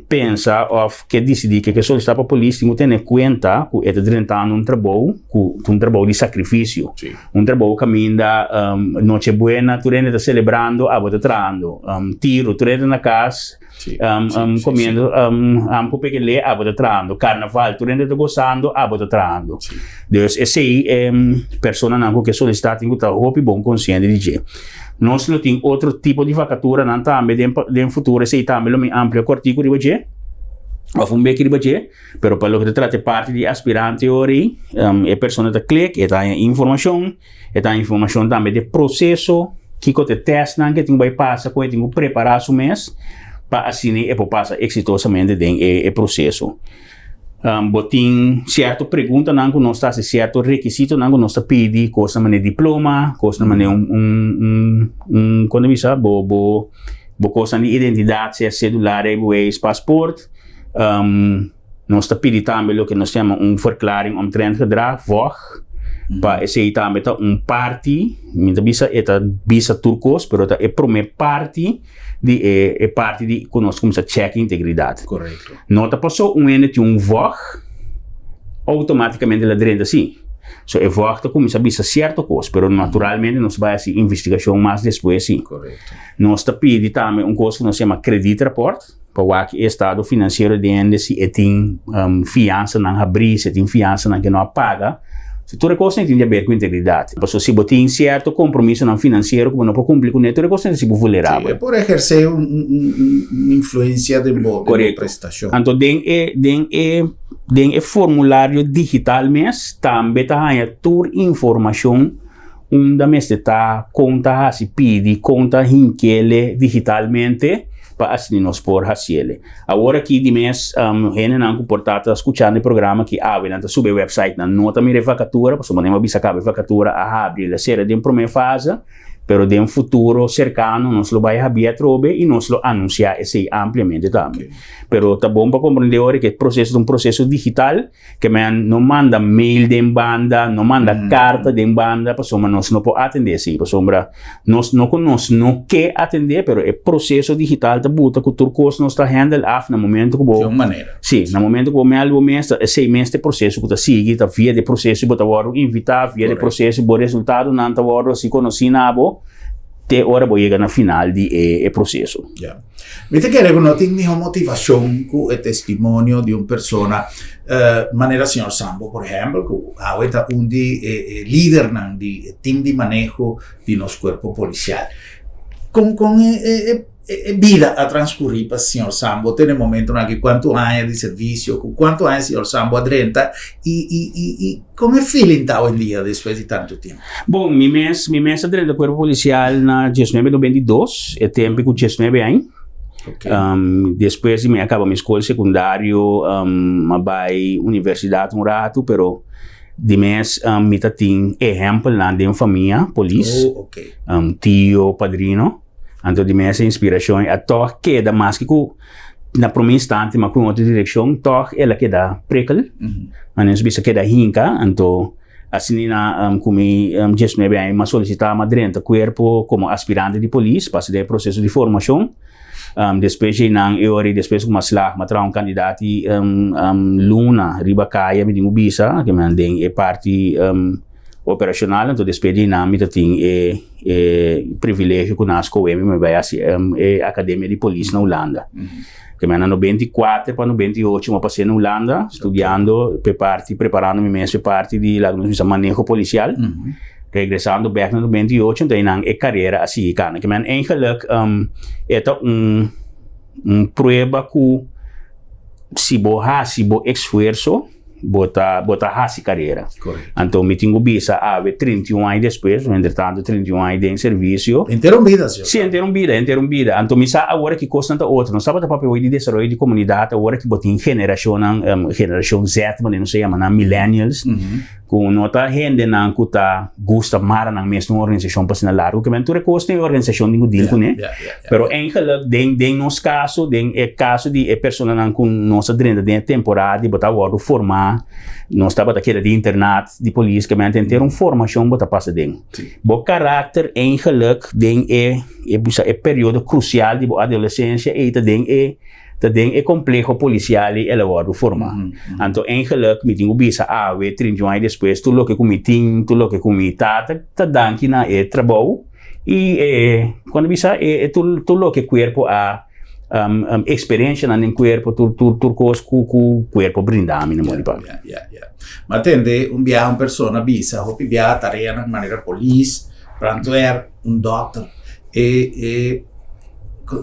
pensa of que decidi que solicitar para a polícia tem que ter em conta que é tentando um trabalho de sacrifício, trabalho que ainda noite buena, tu ainda está celebrando, está trando, tiro, tu ainda na casa, comendo, porque lê, está trando, carnaval, tu ainda está gostando, está trando. Então, esse aí é pessoa que solicitar tem que estar bom consciente de que nós não temos outro tipo de vacatura, não também no futuro, se também é amplo cortico de você, ou um beco de você, mas para o que trata parte de aspirante ori, é pessoa que clica, é informação também de processo, que você testa, que tem que passar, que tem que preparar o mês, para assim é para passar exitosamente o processo. Botin certo pergunta não que nós está certo requisito não que nós está pedi coisa mané diploma coisa mané quando bisa bo coisa de identidade se celular e passport nós está pedi também o que nós chamamos verklaring omtrent gedrag para esse também party minta bisa turcos pero é primeira parte de parte de conosco como se check integridade. Correto. Nota passou ene VOG, automaticamente la direnta sim. So VOG começa a bisa certo coisa, pero naturalmente nós vai assim investigação mais depois sim. Correto. Nós está pedindo também coisa que nós chama credit report, para o que estado financeiro de ende se tem fiança não abrir, se tem fiança não que não paga. Se tu recosta tem a ver com integridade. Porque se você tem certo compromisso não financeiro, como não pode cumprir com ele, tu recosta se vulnerável. É por exercer uma influência de boa prestação. Então, tem formulário digital mesmo, também tem toda informação onde mesmo está conta se pede, conta hinquele digitalmente, para assim nós por fazer. Agora aqui de mês, gente não comportado escutando o programa que não sube o website, não nota minha vacatura, porque não é bisa cabe vacatura a abrir a série de primeira fase, pero de futuro cercano nós lo vai abrir trobe e nós lo anunciar esse ampliamente também. Pero tá bom para compreender agora que é um processo digital que não manda mail de banda, não manda carta de banda, para nós não pode atender assim, para nós não quer atender, pero é processo digital tá buta que tudo coisa nós está handle af no momento que de uma maneira. Sim, no momento que o meu mês é 6 meses de processo que tá sigue, tá via de processo bota agora invitar via de processo bom resultado não tá agora se conheci nabo até hora vou chegar na final de processo. Yeah. Viste que não tem nenhuma motivação com o testemunho de uma pessoa, maneira senhor Sambo, por exemplo, que é líder de time de manejo de nosso corpo policial. Com vida a transcorrer para o senhor Sambo, tem um momento em que quanto anos de serviço, quanto anos o senhor Sambo adrenta e como é feeling está hoje em dia depois de tanto tempo? Bom, meu mês adrenta o corpo policial na 1992, é tempo com 19 anos. Okay. Depois de acaba minha escola secundária, vai universidade um rato, pero de mês me tem exemplo lá de uma família, polícia, tio, padrino. Então, de minha inspiração é a toque que dá mais que na primeira instante, mas com outra direção, toque ela que dá prequel, mas bisa que dá hinca, então assim como just me bem, mas solicitar madrenta corpo como aspirante de polícia, passa de processo de formação, depois de depois como slag, matra candidato Luna, Ribacaia, me digo bisa, que mandem é parte operacional, então depois de nome tem privilégio que nós me vai assim academia de polícia na Holanda. Que me ano 94 para 98 eu passei na Holanda estudando preparando-me mesmo parte de manejo policial. Regressando back na 98 então é carreira assim cara que me eigenlijk é prova que se bo esforço bota hasi carreira. Então me tenho visa a 31 anos depois, entretanto 31 anos de serviço. Inteiro vida, senhor. Sim, inteiro vida. Então me sa agora que constante outro, não sabe da papel de desenvolvimento de comunidade, agora que botin geração Z, mas não sei chama millennials, com nota gente não que tá gosta mara na mesma organização para sinalar, o que me tu costa em organização de deal com né. Pero eigenlijk den nos caso, den caso de pessoa não com nossa drenda de temporada de botar agora formar nós estava daquela de internato de polícia que me ter uma formação bota passa dentro. Bo caráter eigenlijk den é período crucial de adolescência e também dat ding é complexo policial elevado forma. Então, eigenlijk, me tenho bisa awe, 30 anos depois, tu lo que comitim, tu lo que comitata, tá danki na trabalho, e quando bisa, tu lo que corpo a experiência no corpo, tu cos cu corpo brindami, ne modi pa. Ma tende un viaggio, una persona bisa, hopi viaja tarea na maneira police, pranto un doctor, e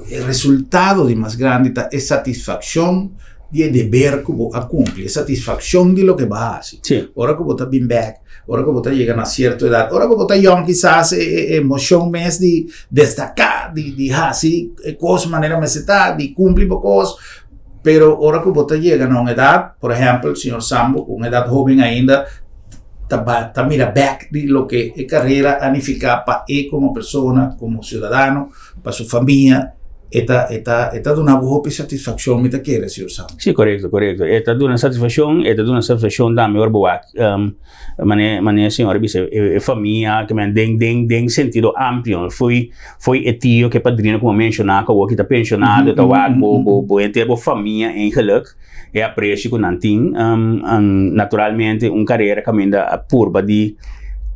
il risultato di más grande è soddisfazione di deber che a cumplir, soddisfazione di lo che va a hacer. Sí. Ora che vota bin back, ora che vota llega a una cierta edad, ora che vota young quizás emoción mes di destacar, di hacer cosas manera meseta, di cumplir cosas, pero ora che vota llega a una edad, por ejemplo, el señor Sambo, con una edad joven ainda, ta mira back di lo che è carriera anifica pa e como persona, como ciudadano, pa su familia, eta de una buena satisfacción, me te quiere, señor Sam. Sí, correcto. Eta de una satisfação da melhor boa. Mané senhora bice família que men den sentido amplo. Foi tio que padrinho como mencionar, que está pensionado, tá bo ter família em geluk. E aprecio com nantin naturalmente carreira caminha a purba de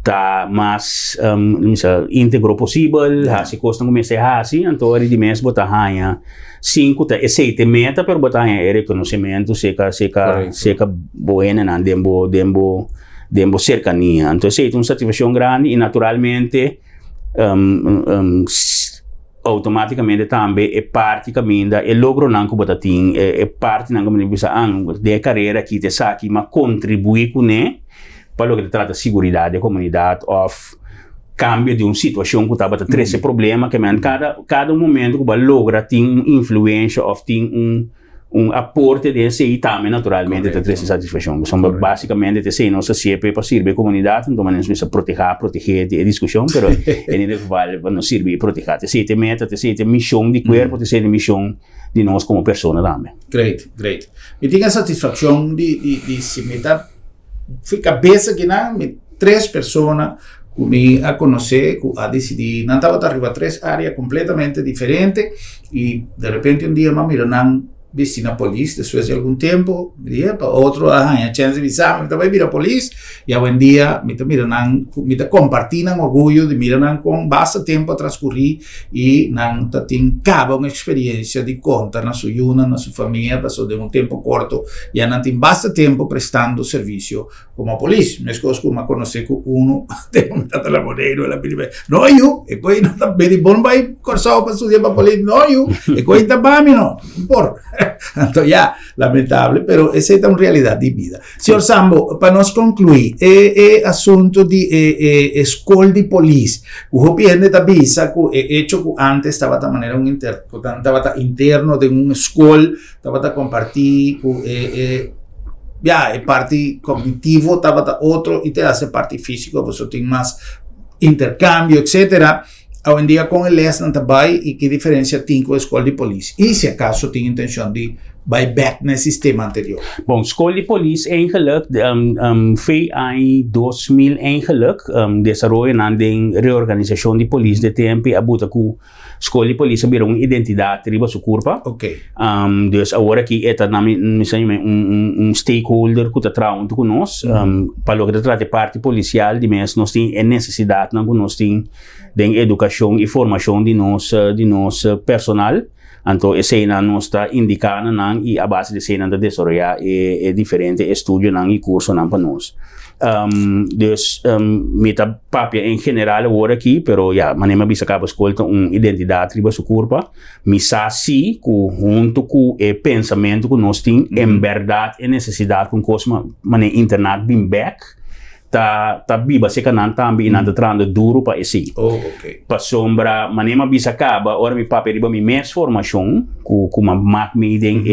tá mais íntegro possível, se costa começar assim, então ele mesmo botar hanha 5 até 7 meta para botar hanha reconhecimento seca buena na dembo cercania, então é uma satisfação grande e naturalmente automaticamente também é parte caminho é logro não que botatim é parte não como bisa de carreira que te saque mas contribuir com né para o que trata de segurança da comunidade ou cambio de uma situação que estava tendo esse problema que cada momento que vai logra tem influência ou tem aporte desse e também naturalmente tem essa satisfação. São basicamente esse nossa CP para servir a comunidade, então nós precisamos proteger a discussão, mas ele vale para nos servir proteger. Essa é meta, essa é missão de corpo, essa é missão de nós como pessoa também. Great. E tem a satisfação de se meter fica cabeça que não me 3 pessoas que me a conhecer, que a decidir, não estava arriba 3 áreas completamente diferentes e de repente dia mira não visti na polícia depois de algum tempo me dizia para outro a chance de visar me também vir a polícia e a bom dia me compartilham orgulho de mirar com bastante tempo a transcorrer e não tem cabo uma experiência de conta na sua yuna, na sua família passou de tempo curto e não tem bastante tempo prestando serviço como a polícia mas coisas como a conhecer com tem um telefoneiro ela pediu não eu e coi não tá bem bom vai cursar para estudar para a polícia não eu e coi tá para mim não por então já lamentável pero essa é uma realidade de vida. Senhor Sambo, para nós concluir é assunto de escola de polícia o hopiende da bisa que hecho que antes estava da maneira estava interno de uma escola estava a compartir parte cognitivo estava da outro e te hace parte físico você tem mais intercâmbio etc. Hoje em dia com ele não trabalha e que diferença tem com a escola de polícia e se acaso tem intenção de vai back no sistema anterior. Bom, escola de polícia eigenlijk foi em 2000 eigenlijk desenvolver na reorganização de polícia de tempo a buta com escola de polícia virou uma identidade riba sua curva. Ok. Dus agora que é stakeholder que está trabalhando conosco para o que trata de parte policial de mês nós tem necessidade não nós tem de educação e formação de nosso personal. Então, essa nós está indicando e a base de cena de desenvolver é diferente estudo e curso para nós. Dus, meta papia em geral agora aqui, pero manema bisa acaba escolta identidade riba sua curva, misa si junto com o pensamento que nós tem, em verdade é necessidade com coisa mané internet bem back. Tá biba se kanan tambi inanda trando duro pa esi. Ok. Pa sombra manema bisa acaba, ora mi papi riba mi mes formação com uma mat meeting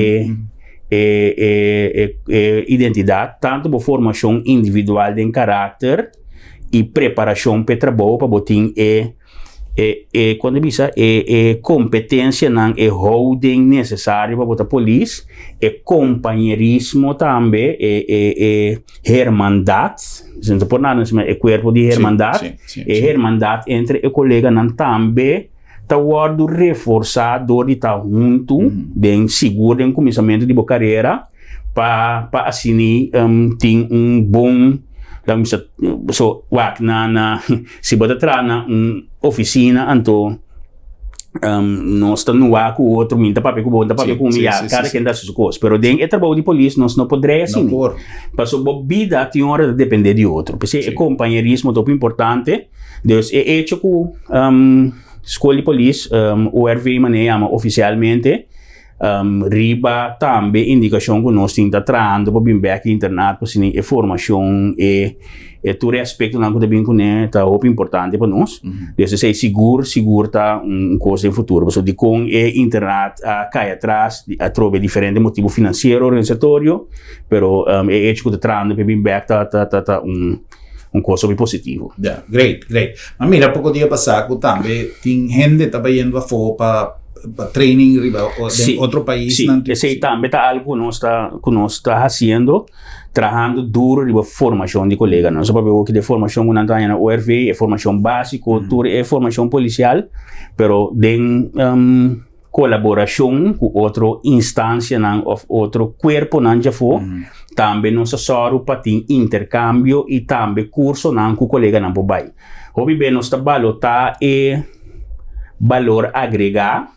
identidade, tanto por formação individual de caráter e preparação para trabalho para botin quando bisa competência não holding necessário para botar polícia companheirismo também hermandade não por nada é corpo de hermandade hermandade entre o colega não também tá guardo reforçado de tá junto, bem seguro, em começamento de boa carreira, para assim tem bom so wak na se bota tra na oficina anto nós estamos no ar com o outro minta papel com bom papel com cada quem dá suas coisas, pero dentro do trabalho de polícia nós não poderia assim passou bobida tem hora de depender de outro porque é companheirismo muito importante Deus é hecho com escola de polícia o RV maneira oficialmente riba também indicação que nós temos trabalhando para vir back internato para sim formação e todo aspecto não que também tá muito importante para nós desse ser seguro tá coisa em futuro porque de com internato cai atrás a trobe diferente motivo financeiro organizatório pero é hecho que trabalhando para vir back tá coisa muito positivo. Yeah, great. Mas mira, pouco dia passado também tem gente tá indo a fora para training em outro país. Sim, esse também tá algo que nós está fazendo, trabalhando duro de formação de colegas. Nós sabemos que de formação que nós temos na URV é formação básica, é formação policial, pero de colaboração com outra instância, outro corpo não já for, também nós só para ter intercâmbio e também curso com colega não vai. Hobby bem nós trabalho valor agregar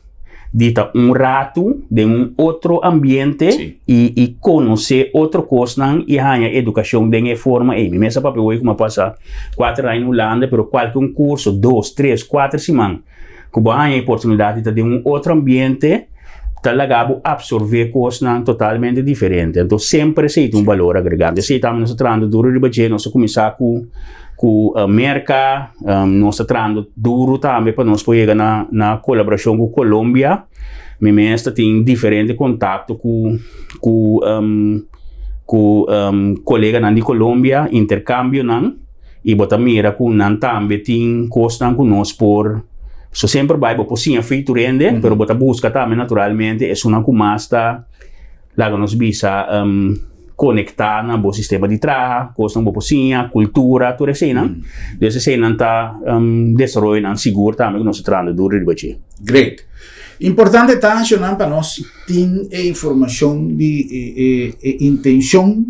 dita rato de outro ambiente e conhecer outra coisa e ganhar educação de forma mesmo para eu como passar 4 anos na Holanda, pero qualquer curso 2, 3, 4 semanas que ganhar oportunidade de outro ambiente tá lagabo absorver coisas totalmente diferentes. Então sempre se tem valor agregado. Se estamos trabalhando duro de baixo, nós começar com América, nós trabalhando duro também para nós poder na colaboração com Colômbia. Mesmo tem diferente contato com colega de Colômbia, intercâmbio e botar mira com também tem coisas com nós por so sempre vai por sim feito rende, pero bota busca também naturalmente é uma comasta lá nos bisa conectar na bom sistema de trabalho, coisa boa cozinha, cultura, tudo isso não. Desse se não tá desenvolvendo seguro também nós trabalhando duro de baixo. Great. Importante tá mencionando para nós ter informação de intenção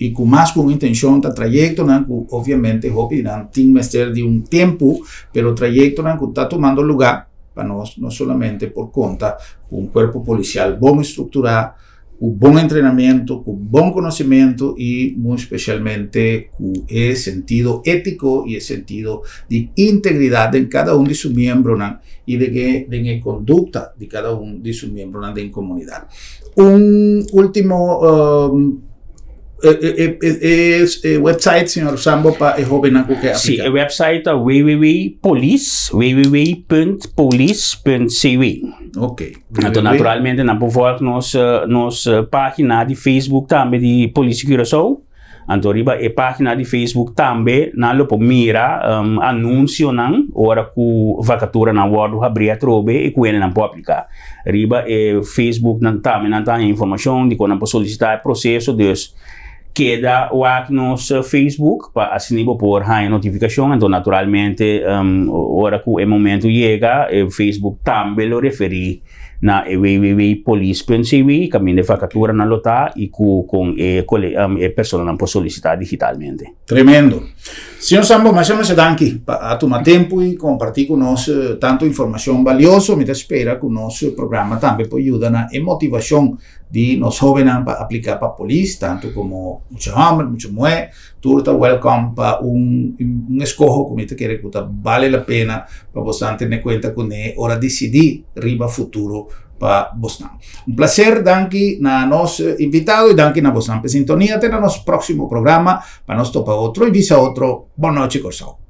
e com mais com intenção da trajeto não que obviamente hobby não tem mais de tempo, pero o trajeto não que está tomando lugar para nós não somente por conta um corpo policial bom estruturado, com bom treinamento, com bom conhecimento e muito especialmente com esse sentido ético e esse sentido de integridade em cada de seus membros e de conduta de cada de seus membros da comunidade. Último website, senhor Sambo, para o jovem que aplica. Sim, o website é www.police.cv. Ok. Então, naturalmente, na nossa página de Facebook também de Polícia Curaçao. Então, a página de Facebook também, na mira anúncio ora com vacatura na Word abrir a trobe e com ele não pode aplicar. Riba Facebook também não tem informação de quando pode solicitar o processo Deus queda o nosso Facebook para assim por a notificação. Então, naturalmente, ora que o momento chega, o Facebook também lo referi na www.police.cv, caminho de vacatura na lota e com a pessoa não pode solicitar digitalmente. Tremendo. Senhor Sambo, mas eu me danke a tomar tempo e compartilhar conosco tanto informação valiosa. Me espera que o nosso programa também pode ajudar na motivação de nós jovens para aplicar para a polícia, tanto como muitos homens, muitas mulheres. Tudo está welcome para escolho que me quer que vale a pena para você ter em conta que é hora de decidir riba futuro para você. Prazer, danke na nosso invitado e danke na vossa sintonia. Até no nosso próximo programa para nós topar outro e visa outro. Boa noite, Corsão.